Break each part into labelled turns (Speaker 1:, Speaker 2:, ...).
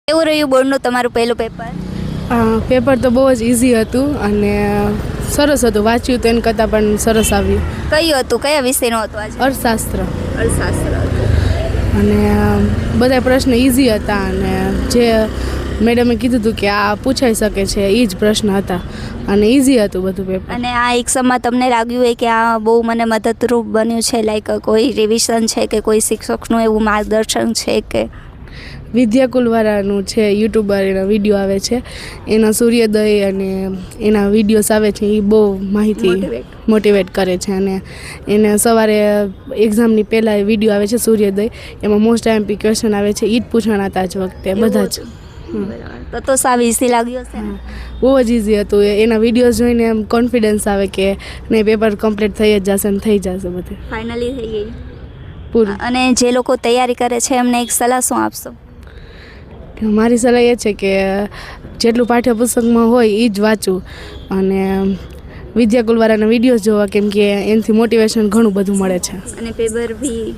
Speaker 1: કેવું રહ્યું બોર્ડનું તમારું પહેલું પેપર?
Speaker 2: પેપર તો બહુ જ ઇઝી હતું અને સરસ હતું. વાંચ્યું તો એને કરતાં પણ સરસ આવ્યું.
Speaker 1: કયું હતું, કયા વિષયનું હતું આજે?
Speaker 2: અર્થશાસ્ત્ર.
Speaker 1: અર્થશાસ્ત્ર હતું.
Speaker 2: અને બધા પ્રશ્ન ઇઝી હતા અને જે મેડમે કીધું હતું કે આ પૂછાઈ શકે છે એ જ પ્રશ્ન હતા અને ઇઝી હતું બધું પેપર.
Speaker 1: અને આ એક્ઝામમાં તમને લાગ્યું હોય કે આ બહુ મને મદદરૂપ બન્યું છે, લાઈક કોઈ રિવિઝન છે કે કોઈ શિક્ષકનું એવું માર્ગદર્શન છે કે?
Speaker 2: વિદ્યાકુલવાળાનું છે, યુટ્યુબર, એના વિડીયો આવે છે, એના સૂર્યોદય અને એના વિડીયોઝ આવે છે, એ બહુ માહિતી મોટિવેટ કરે છે. અને એને સવારે એક્ઝામની પહેલાં વિડીયો આવે છે સૂર્યોદય, એમાં મોસ્ટ આઈએમપી ક્વેશ્ચન આવે છે, એ જ પૂછાણા હતા જ વખતે બધા જ.
Speaker 1: તો સાવ ઇઝી લાગ્યું હશે ને?
Speaker 2: બહુ જ ઇઝી હતું. એના વિડીયોઝ જોઈને એમ કોન્ફિડન્સ આવે કે નહીં, પેપર કમ્પ્લીટ થઈ જ જશે ને થઈ જશે બધું.
Speaker 1: ફાઇનલી થઈ ગઈ
Speaker 2: પૂરું.
Speaker 1: અને જે લોકો તૈયારી કરે છે એમને એક સલાહ શું આપશો?
Speaker 2: મારી સલાહ એ છે કે જેટલું પાઠ્યપુસ્તકમાં હોય એ જ વાંચવું અને વિદ્યાકુલવાળાના વિડીયોઝ જોવા, કેમ કે એનાથી મોટિવેશન ઘણું બધું મળે છે.
Speaker 1: અને પેપર બી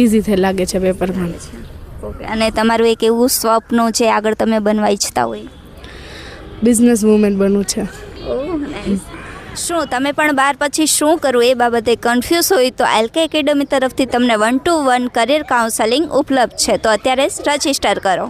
Speaker 2: ઇઝી થઈ લાગે છે પેપરમાં.
Speaker 1: ઓકે. અને તમારું એક એવું સ્વપ્ન જે આગળ તમે બનવા ઈચ્છતા હોય?
Speaker 2: બિઝનેસ વુમેન બનવું છે.
Speaker 1: ઓહ નાઈસ. શું તમે પણ 12 પછી શું કરવું એ બાબતે કન્ફ્યુઝ હોય તો એલકે એકેડમી તરફથી તમને 1-to-1 કરિયર કાઉન્સેલિંગ ઉપલબ્ધ છે, તો અત્યારે જ રજિસ્ટર કરો.